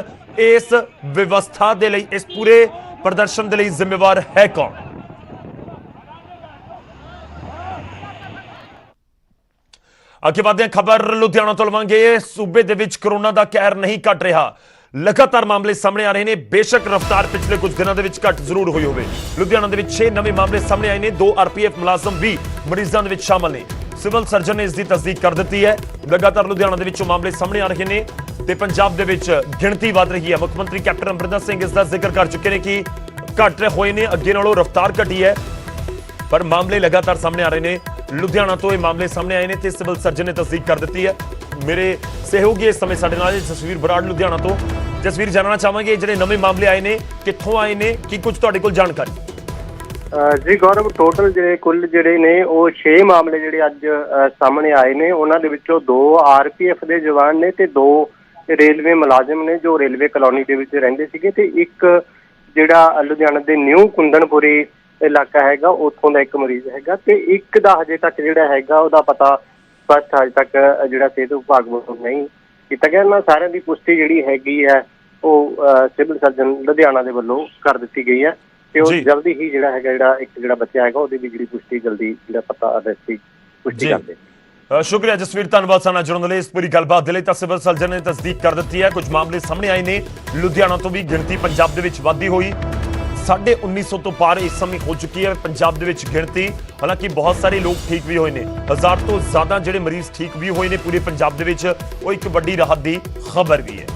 इस व्यवस्था दे लई, इस पूरे प्रदर्शन दे लई जिम्मेवार है कौन? अगे बढ़ते खबर लुधियाना तो लवांगे। सूबे दे विच कोरोना दा कहर नहीं घट रहा, लगातार मामले सामने आ रहे हैं। बेशक रफ्तार पिछले कुछ दिनों के घट जरूर हुई होवे। लुधियाना दे विच 6 नवे मामले सामने आए हैं। 2 RPF मुलाजम भी मरीजों के शामिल ने। सिविल सर्जन ने इसकी तस्दीक कर दी है। लगातार लुधियाना के मामले सामने आ रहे हैं तो पंजाब दे विच गिणती वध रही है। मुख्यमंत्री कैप्टन अमरिंदर सिंह इसका जिक्र कर चुके हैं कि घट हुए ने, अगे नालों रफ्तार घटी है, पर मामले लगातार सामने आ रहे हैं। लुधियाना तो ये मामले सामने आए हैं तो सिविल सर्जन ने तस्दीक कर दी है। मेरे सहयोगी इस समय साडे नाल जसवीर बराड़ लुधियाना तो। जसवीर, जानना चाहांगे ਜਿਹੜੇ नवे मामले आए ने कित्थों आए ने, की कुछ तुहाडे कोल जानकारी? जी गौरव, टोटल ਜਿਹੜੇ ਕੁੱਲ ਜਿਹੜੇ ਨੇ ਉਹ 6 ਮਾਮਲੇ ਜਿਹੜੇ ਅੱਜ ਸਾਹਮਣੇ ਆਏ ਨੇ। ਉਹਨਾਂ ਦੇ ਵਿੱਚੋਂ 2 RPF ਦੇ ਜਵਾਨ ਨੇ ਤੇ 2 ਰੇਲਵੇ ਮੁਲਾਜ਼ਮ ਨੇ ਜੋ ਰੇਲਵੇ ਕਲੋਨੀ ਦੇ ਵਿੱਚ ਰਹਿੰਦੇ ਸੀਗੇ, ਤੇ ਇੱਕ ਜਿਹੜਾ ਲੁਧਿਆਣਾ ਦੇ ਨਿਊ ਕੁੰਦਨਪੁਰੀ ਇਲਾਕਾ ਹੈਗਾ ਉੱਥੋਂ ਦਾ ਇੱਕ ਮਰੀਜ਼ ਹੈਗਾ, ਤੇ ਇੱਕ ਦਾ ਹਜੇ ਤੱਕ ਜਿਹੜਾ ਹੈਗਾ ਉਹਦਾ ਪਤਾ ਸਪਸ਼ਟ ਹਜੇ ਤੱਕ ਜਿਹੜਾ ਸਿਹਤ ਵਿਭਾਗ ਵੱਲੋਂ ਨਹੀਂ ਕੀਤਾ ਗਿਆ। ਇਹਨਾਂ ਸਾਰਿਆਂ ਦੀ ਪੁਸ਼ਟੀ ਜਿਹੜੀ ਹੈਗੀ ਹੈ ਉਹ ਸਿਵਲ ਸਰਜਨ ਲੁਧਿਆਣਾ ਦੇ ਵੱਲੋਂ ਕਰ ਦਿੱਤੀ ਗਈ ਹੈ ਤੇ ਉਹ ਜੀ। ਜਲਦੀ ਹੀ ਜਿਹੜਾ ਬੱਚਾ ਹੈਗਾ ਉਹਦੀ ਵੀ ਜਿਹੜੀ ਪੁਸ਼ਟੀ ਜਲਦੀ ਜਿਹੜਾ ਪਤਾ ਅਡਰੈਸ ਦੀ ਪੁਸ਼ਟੀ ਜੀ। ਕਰਦੇ। ਸ਼ੁਕਰੀਆ ਜਸਵੀਰ, ਧੰਨਵਾਦ ਸਾਡਾ ਜੁੜਨ ਲਈ। ਇਸ ਪੂਰੀ ਗੱਲਬਾਤ ਦੇ ਲਈ ਤਾਂ ਸਿਵਲ ਸਰਜਨ ਨੇ ਤਸਦੀਕ ਕਰ ਦਿੱਤੀ ਹੈ। ਕੁਝ ਮਾਮਲੇ ਸਾਹਮਣੇ ਆਏ ਨੇ, ਲੁਧਿਆਣਾ ਤੋਂ ਵੀ ਗਿਣਤੀ ਪੰਜਾਬ ਦੇ ਵਿੱਚ ਵਾਧੀ ਹੋਈ, 1950 ਤੋਂ ਪਾਰ ਇਸ ਸਮੇਂ ਹੋ ਚੁੱਕੀ ਹੈ ਪੰਜਾਬ ਦੇ ਵਿੱਚ ਗਿਣਤੀ। ਹਾਲਾਂਕਿ ਬਹੁਤ ਸਾਰੇ ਲੋਕ ਠੀਕ ਵੀ ਹੋਏ ਨੇ, 1000 ਤੋਂ ਜ਼ਿਆਦਾ ਜਿਹੜੇ ਮਰੀਜ਼ ਠੀਕ ਵੀ ਹੋਏ ਨੇ ਪੂਰੇ ਪੰਜਾਬ ਦੇ ਵਿੱਚ। ਉਹ ਇੱਕ ਵੱਡੀ ਰਾਹਤ ਦੀ ਖਬਰ ਵੀ ਹੈ।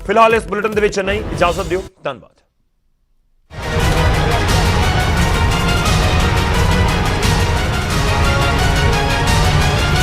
ਫਿਲਹਾਲ ਇਸ ਬੁਲੇਟਿਨ ਦੇ ਵਿੱਚ ਨਹੀਂ, ਇਜਾਜ਼ਤ ਦਿਓ, ਧੰਨਵਾਦ।